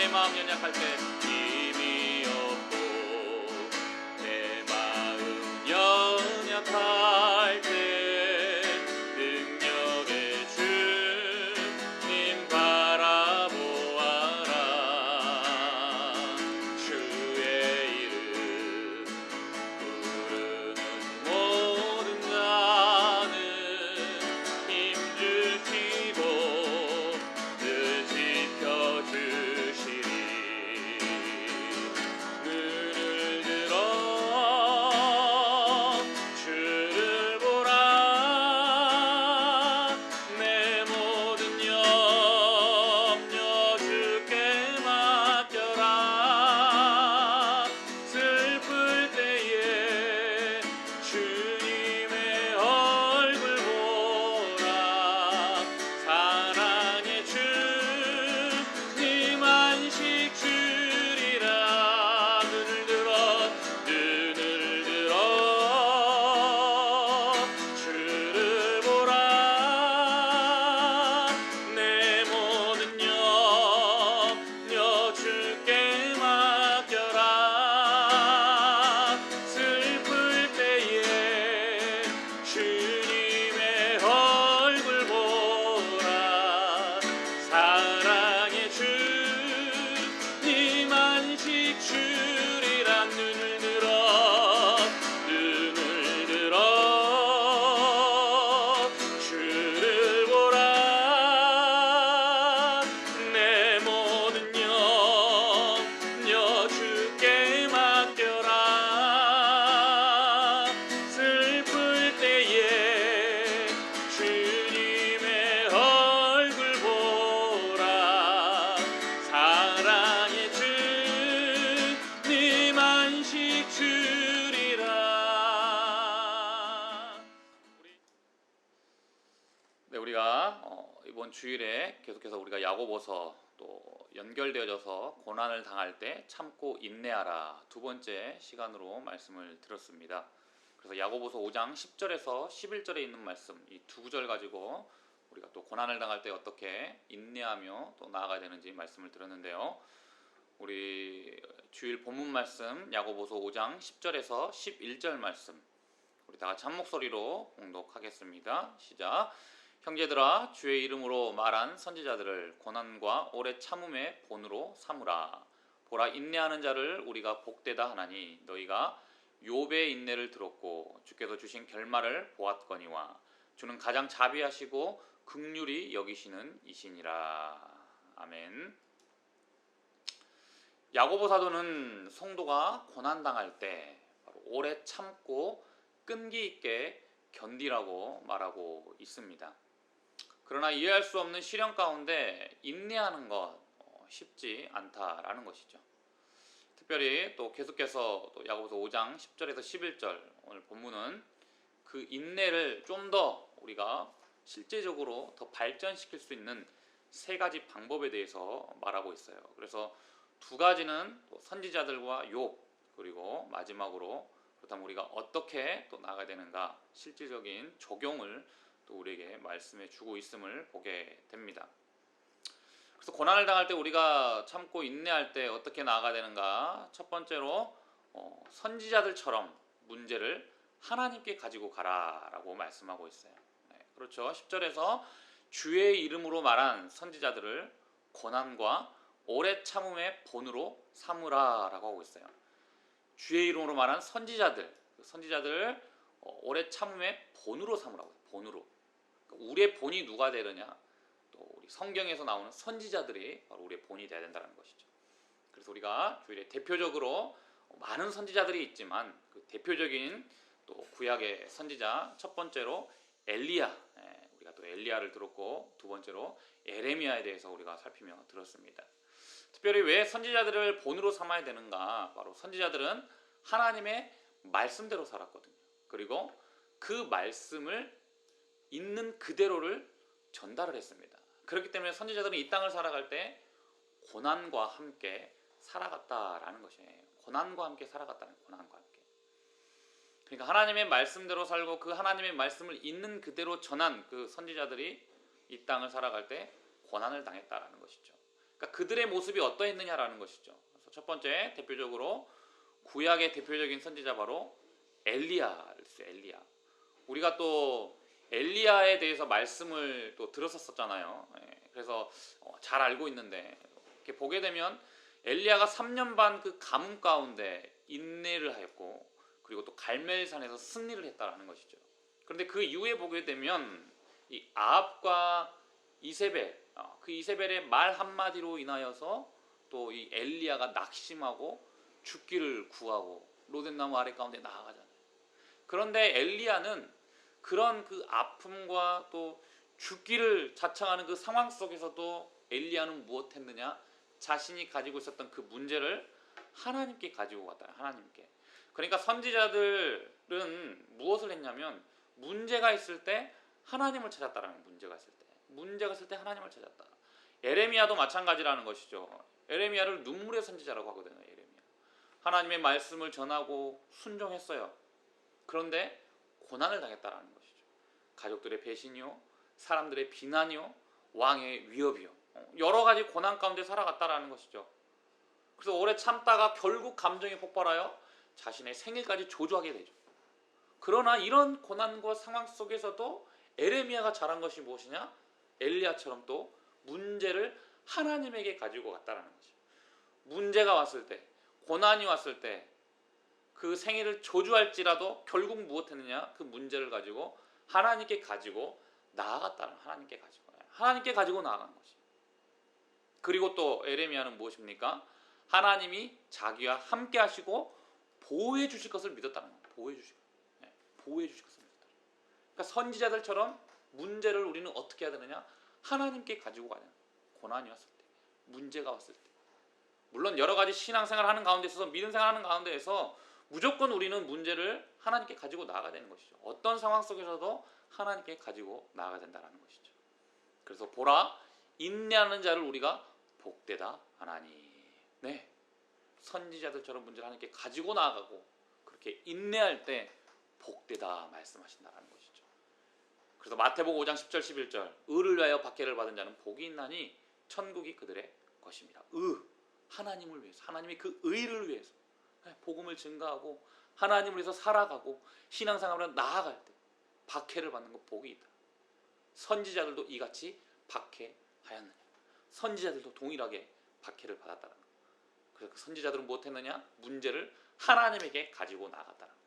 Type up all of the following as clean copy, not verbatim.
내 마음 연약할 때 힘이 없고 내 마음 연약할 때 능력의 주님 바라보아라. 주의 이름 부르는 모든 자는 힘주시고 늘 지켜주시리. 눈을 들어 주를 보라. 내 모든 염려 주께 맡겨라. 슬플 때에 주님의 얼굴 보라. 사랑의 주님 안식 주리라. 눈을 들어 주를 보라. 내 모든 염려 주께 맡겨라. 슬플 때에 주님의 얼굴 보라. 사랑의 주님 안식 주리라. 눈을 들어 주를 보라. 내 모든 염려 주께 맡겨라. 슬플 때에 주님의 얼굴 보라. 사랑의 주님 안식 주리라. 네, 우리가 이번 주일에 계속해서 우리가 야고보서 또 연결되어져서 고난을 당할 때 참고 인내하라 두 번째 시간으로 말씀을 들었습니다. 그래서 야고보서 5장 10절에서 11절에 있는 말씀 이 두 구절 가지고 우리가 또 고난을 당할 때 어떻게 인내하며 또 나아가야 되는지 말씀을 들었는데요. 우리 주일 본문 말씀 야고보서 5장 10절에서 11절 말씀 우리 다 같이 한 목소리로 봉독하겠습니다. 시작. 형제들아, 주의 이름으로 말한 선지자들을 고난과 오래 참음의 본으로 삼으라. 보라, 인내하는 자를 우리가 복되다 하나니 너희가 욥의 인내를 들었고 주께서 주신 결말을 보았거니와 주는 가장 자비하시고 긍휼히 여기시는 이시니라. 아멘. 야고보 사도는 성도가 고난당할 때 바로 오래 참고 끈기 있게 견디라고 말하고 있습니다. 그러나 이해할 수 없는 시련 가운데 인내하는 것 쉽지 않다라는 것이죠. 특별히 또 계속해서 또 야고보서 5장 10절에서 11절 오늘 본문은 그 인내를 좀 더 우리가 실제적으로 더 발전시킬 수 있는 세 가지 방법에 대해서 말하고 있어요. 그래서 두 가지는 또 선지자들과 욥 그리고 마지막으로 그렇다면 우리가 어떻게 또 나아가야 되는가 실질적인 적용을 또 우리에게 말씀해 주고 있음을 보게 됩니다. 그래서 고난을 당할 때 우리가 참고 인내할 때 어떻게 나아가야 되는가? 첫 번째로 선지자들처럼 문제를 하나님께 가지고 가라라고 말씀하고 있어요. 네, 그렇죠. 10절에서 주의 이름으로 말한 선지자들을 고난과 오래 참음의 본으로 삼으라라고 하고 있어요. 주의 이름으로 말한 선지자들 오래 참음의 본으로 삼으라고 해요. 본으로. 그러니까 우리의 본이 누가 되느냐? 또 우리 성경에서 나오는 선지자들이 바로 우리의 본이 되어야 된다는 것이죠. 그래서 우리가 주일에 대표적으로 많은 선지자들이 있지만 그 대표적인 또 구약의 선지자 첫 번째로 엘리야, 우리가 또 엘리야를 들었고 두 번째로 에레미야에 대해서 우리가 살피며 들었습니다. 특별히 왜 선지자들을 본으로 삼아야 되는가? 바로 선지자들은 하나님의 말씀대로 살았거든요. 그리고 그 말씀을 있는 그대로를 전달을 했습니다. 그렇기 때문에 선지자들은 이 땅을 살아갈 때 고난과 함께 살아갔다라는 것이에요. 고난과 함께 살아갔다는 거예요. 고난과 함께. 그러니까 하나님의 말씀대로 살고 그 하나님의 말씀을 있는 그대로 전한 그 선지자들이 이 땅을 살아갈 때 고난을 당했다라는 것이죠. 그러니까 그들의 모습이 어떠했느냐라는 것이죠. 그래서 첫 번째 대표적으로 구약의 대표적인 선지자 바로 엘리야를 써요. 엘리야. 우리가 또 엘리야에 대해서 말씀을 또 들었었잖아요. 그래서 잘 알고 있는데 이렇게 보게 되면 엘리야가 3년 반 그 가뭄 가운데 인내를 하였고 그리고 또 갈멜산에서 승리를 했다라는 것이죠. 그런데 그 이후에 보게 되면 이 아합과 이세벨, 그 이세벨의 말 한마디로 인하여서 또 이 엘리야가 낙심하고 죽기를 구하고 로뎀나무 아래 가운데 나아가잖아요. 그런데 엘리야는 그런 그 아픔과 또 죽기를 자청하는 그 상황 속에서도 엘리야는 무엇했느냐? 자신이 가지고 있었던 그 문제를 하나님께 가지고 갔다. 하나님께. 그러니까 선지자들은 무엇을 했냐면 문제가 있을 때 하나님을 찾았다라는 문제가 있을 때 하나님을 찾았다. 에레미야도 마찬가지라는 것이죠. 에레미야를 눈물의 선지자라고 하거든요. 에레미야. 하나님의 말씀을 전하고 순종했어요. 그런데 고난을 당했다라는 것이죠. 가족들의 배신이요, 사람들의 비난이요, 왕의 위협이요. 여러 가지 고난 가운데 살아갔다라는 것이죠. 그래서 오래 참다가 결국 감정이 폭발하여 자신의 생일까지 조주하게 되죠. 그러나 이런 고난과 상황 속에서도 에레미야가 잘한 것이 무엇이냐? 엘리야처럼 또 문제를 하나님에게 가지고 갔다라는 거죠. 문제가 왔을 때, 고난이 왔을 때 그 생일을 조주할지라도 결국 무엇했느냐? 그 문제를 가지고 하나님께 가지고 나아갔다는 하나님께 가지고 나아간 것이. 그리고 또 에레미야는 무엇입니까? 하나님이 자기와 함께 하시고 보호해 주실 것을 믿었다는 거예요. 보호해 주실 것을 믿었다. 그러니까 선지자들처럼 문제를 우리는 어떻게 해야 되느냐? 하나님께 가지고 가야 돼요. 고난이 왔을 때, 문제가 왔을 때. 물론 여러 가지 신앙생활 하는 가운데 있어서 믿음 생활 하는 가운데에서 무조건 우리는 문제를 하나님께 가지고 나아가야 되는 것이죠. 어떤 상황 속에서도 하나님께 가지고 나아가야 된다는 것이죠. 그래서 보라, 인내하는 자를 우리가 복되다 하나니. 네, 선지자들처럼 문제를 하나님께 가지고 나아가고 그렇게 인내할 때 복되다 말씀하신다는 것이죠. 그래서 마태복음 5장 10절 11절 의를 위하여 박해를 받은 자는 복이 있나니 천국이 그들의 것입니다. 하나님을 위해서, 하나님의 그 의를 위해서 복음을 증가하고 하나님을 위해서 살아가고 신앙생활을 나아갈 때 박해를 받는 것 복이 있다. 선지자들도 이같이 박해하였느냐. 선지자들도 동일하게 박해를 받았다는 것. 그래서 그 선지자들은 무엇했느냐? 문제를 하나님에게 가지고 나아갔다는 것.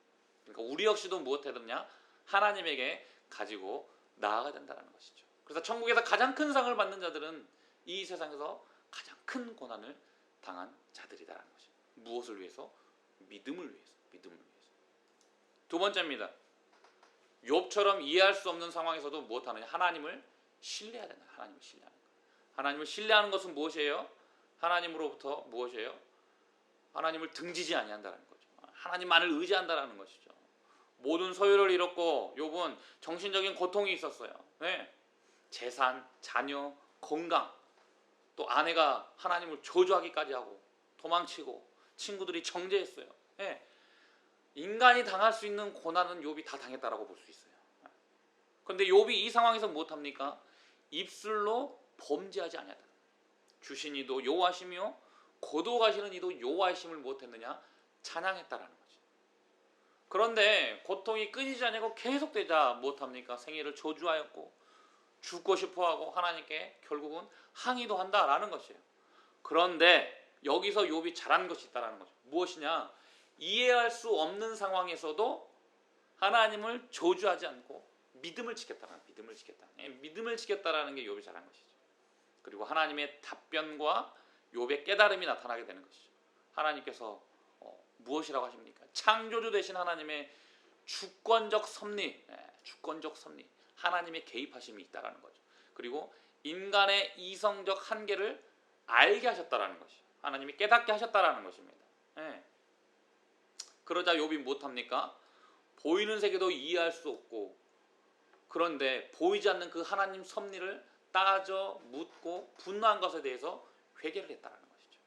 그러니까 우리 역시도 무엇했느냐? 하나님에게 가지고 나아가야 된다는 것이죠. 그래서 천국에서 가장 큰 상을 받는 자들은 이 세상에서 가장 큰 고난을 당한 자들이다라는 것이죠. 무엇을 위해서? 믿음을 위해서. 두 번째입니다. 욥처럼 이해할 수 없는 상황에서도 무엇하느냐? 하나님을 신뢰해야 된다. 하나님을 신뢰하는 것은 무엇이에요? 하나님으로부터 무엇이에요? 하나님을 등지지 아니한다는 거죠. 하나님만을 의지한다는 것이죠. 모든 소유를 잃었고 욥은 정신적인 고통이 있었어요. 네. 재산, 자녀, 건강, 또 아내가 하나님을 저주하기까지 하고 도망치고 친구들이 정죄했어요. 네. 인간이 당할 수 있는 고난은 욥이 다 당했다라고 볼 수 있어요. 그런데 욥이 이 상황에서 무엇합니까? 입술로 범죄하지 아니하다. 주신 이도 여호와시며 거두어가시는 이도 여호와이심을 무엇했느냐? 찬양했다라는 거죠. 그런데 고통이 끊이지 않고 계속되자 무엇합니까? 생애를 저주하였고 죽고 싶어하고 하나님께 결국은 항의도 한다라는 것이에요. 그런데 여기서 욥이 잘한 것이 있다라는 거죠. 무엇이냐? 이해할 수 없는 상황에서도 하나님을 저주하지 않고 믿음을 지켰다라는 믿음을 지켰다라는 게 욥이 잘한 것이죠. 그리고 하나님의 답변과 욥의 깨달음이 나타나게 되는 것이죠. 하나님께서 무엇이라고 하십니까? 창조주 되신 하나님의 주권적 섭리, 하나님의 개입하심이 있다라는 거죠. 그리고 인간의 이성적 한계를 알게 하셨다라는 것이, 하나님이 깨닫게 하셨다라는 것입니다. 네. 그러자 욥이 무엇합니까? 보이는 세계도 이해할 수 없고, 그런데 보이지 않는 그 하나님 섭리를 따져 묻고 분노한 것에 대해서 회개를 했다는 것이죠.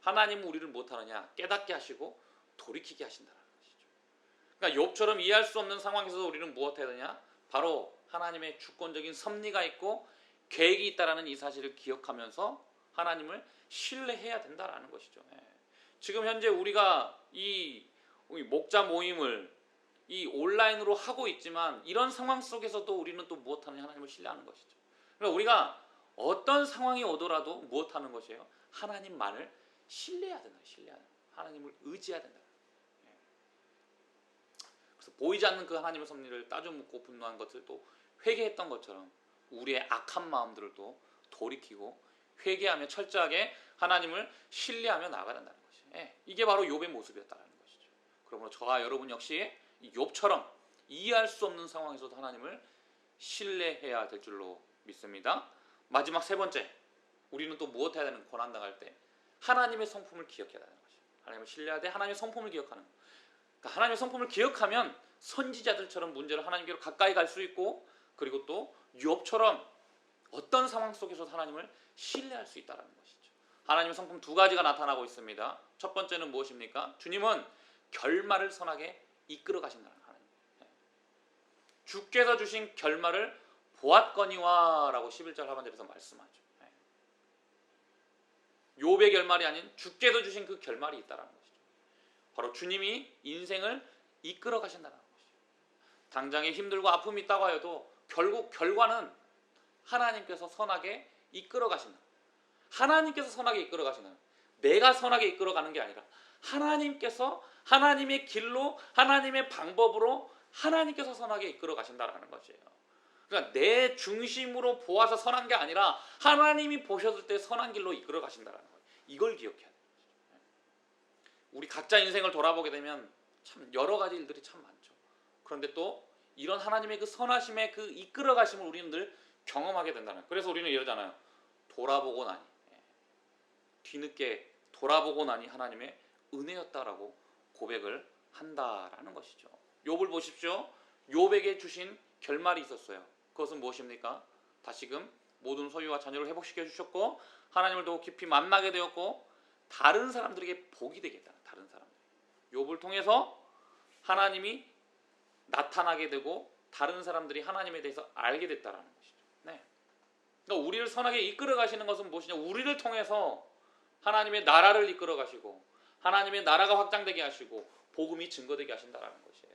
하나님은 우리를 못하느냐? 깨닫게 하시고 돌이키게 하신다는 것이죠. 그러니까 욥처럼 이해할 수 없는 상황에서 우리는 무엇해야 되냐? 바로 하나님의 주권적인 섭리가 있고 계획이 있다라는 이 사실을 기억하면서 하나님을 신뢰해야 된다라는 것이죠. 지금 현재 우리가 이 목자 모임을 이 온라인으로 하고 있지만 이런 상황 속에서도 우리는 또 무엇하느냐? 하나님을 신뢰하는 것이죠. 그러니까 우리가 어떤 상황이 오더라도 무엇하는 것이에요? 하나님만을 신뢰해야 된다. 신뢰하는 하나님을 의지해야 된다. 그래서 보이지 않는 그 하나님의 섭리를 따져 묻고 분노한 것을 또 회개했던 것처럼 우리의 악한 마음들을 또 돌이키고 회개하며 철저하게 하나님을 신뢰하며 나아가야 된다는 것이에요. 이게 바로 욥의 모습이었다는 것이죠. 그러므로 저와 여러분 역시 이 욥처럼 이해할 수 없는 상황에서도 하나님을 신뢰해야 될 줄로 믿습니다. 마지막 세 번째, 우리는 또 무엇 해야 되는? 고난당할 때 하나님의 성품을 기억해야 되는 것이죠. 하나님을 신뢰해야 돼. 하나님의 성품을 기억하는 것. 그러니까 하나님의 성품을 기억하면 선지자들처럼 문제를 하나님께로 가까이 갈 수 있고, 그리고 또 욥처럼 어떤 상황 속에서도 하나님을 신뢰할 수 있다는 것이죠. 하나님의 성품 두 가지가 나타나고 있습니다. 첫 번째는 무엇입니까? 주님은 결말을 선하게 이끌어 가신다는 하나님. 주께서 주신 결말을 보았거니와 라고 11절 하반절에서 말씀하죠. 욥의 결말이 아닌 주께서 주신 그 결말이 있다는 것이죠. 바로 주님이 인생을 이끌어 가신다는 것이죠. 당장에 힘들고 아픔이 있다고 하여도 결국 결과는 하나님께서 선하게 이끌어 가신다. 하나님께서 선하게 이끌어 가신다. 내가 선하게 이끌어 가는 게 아니라 하나님께서 하나님의 길로 하나님의 방법으로 하나님께서 선하게 이끌어 가신다라는 것이에요. 그러니까 내 중심으로 보아서 선한 게 아니라 하나님이 보셨을 때 선한 길로 이끌어 가신다라는 거예요. 이걸 기억해야 돼요. 우리 각자 인생을 돌아보게 되면 참 여러 가지 일들이 참 많죠. 그런데 또 이런 하나님의 그 선하심의 그 이끌어 가심을 우리는 늘 경험하게 된다는 거예요. 그래서 우리는 이러잖아요. 돌아보고 나니, 뒤늦게 돌아보고 나니 하나님의 은혜였다라고 고백을 한다라는 것이죠. 욥을 보십시오. 욥에게 주신 결말이 있었어요. 그것은 무엇입니까? 다시금 모든 소유와 자녀를 회복시켜 주셨고 하나님을 더욱 깊이 만나게 되었고 다른 사람들에게 복이 되겠다. 다른 사람들. 욥을 통해서 하나님이 나타나게 되고 다른 사람들이 하나님에 대해서 알게 됐다라는 것이죠. 네. 그러니까 우리를 선하게 이끌어 가시는 것은 무엇이냐? 우리를 통해서 하나님의 나라를 이끌어 가시고 하나님의 나라가 확장되게 하시고 복음이 증거되게 하신다라는 것이에요.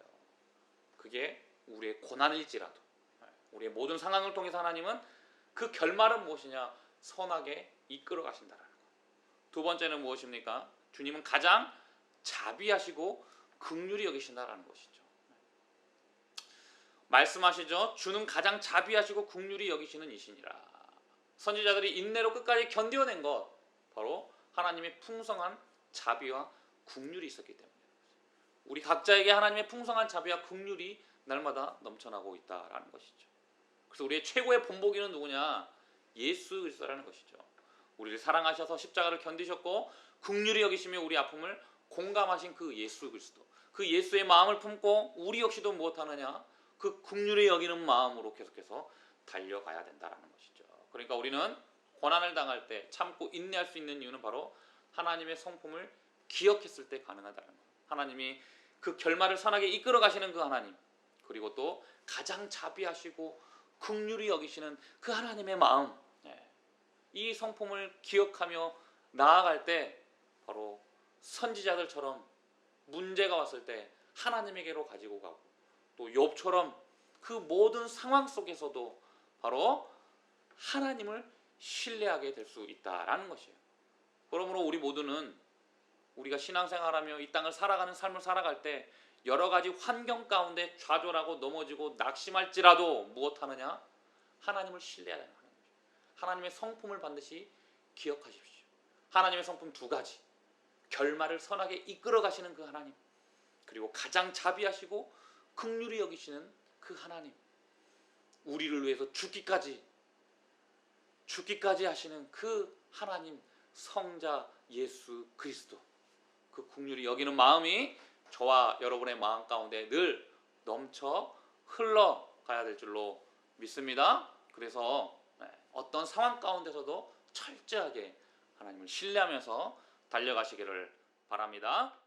그게 우리의 고난일지라도 우리의 모든 상황을 통해서 하나님은 그 결말은 무엇이냐? 선하게 이끌어 가신다라는 것. 두 번째는 무엇입니까? 주님은 가장 자비하시고 긍휼히 여기신다라는 것이죠. 말씀하시죠. 주는 가장 자비하시고 긍휼히 여기시는 이시니라. 선지자들이 인내로 끝까지 견뎌낸 것 바로 하나님의 풍성한 자비와 긍휼이 있었기 때문에 우리 각자에게 하나님의 풍성한 자비와 긍휼이 날마다 넘쳐나고 있다라는 것이죠. 그래서 우리의 최고의 본보기는 누구냐? 예수 그리스도라는 것이죠. 우리를 사랑하셔서 십자가를 견디셨고 긍휼히 여기시며 우리 아픔을 공감하신 그 예수 그리스도, 그 예수의 마음을 품고 우리 역시도 무엇하느냐? 그 긍휼히 여기는 마음으로 계속해서 달려가야 된다라는 것이죠. 그러니까 우리는 고난을 당할 때 참고 인내할 수 있는 이유는 바로 하나님의 성품을 기억했을 때 가능하다는 것. 하나님이 그 결말을 선하게 이끌어 가시는 그 하나님, 그리고 또 가장 자비하시고 긍휼히 여기시는 그 하나님의 마음, 이 성품을 기억하며 나아갈 때 바로 선지자들처럼 문제가 왔을 때 하나님에게로 가지고 가고 또 욥처럼 그 모든 상황 속에서도 바로 하나님을 신뢰하게 될 수 있다라는 것이에요. 그러므로 우리 모두는 우리가 신앙생활하며 이 땅을 살아가는 삶을 살아갈 때 여러 가지 환경 가운데 좌절하고 넘어지고 낙심할지라도 무엇하느냐? 하나님을 신뢰해야 하는 거예요. 하나님의 성품을 반드시 기억하십시오. 하나님의 성품 두 가지. 결말을 선하게 이끌어 가시는 그 하나님, 그리고 가장 자비하시고 긍휼히 여기시는 그 하나님, 우리를 위해서 죽기까지 하시는 그 하나님 성자 예수 그리스도, 그 긍휼히 여기는 마음이 저와 여러분의 마음 가운데 늘 넘쳐 흘러가야 될 줄로 믿습니다. 그래서 어떤 상황 가운데서도 철저하게 하나님을 신뢰하면서 달려가시기를 바랍니다.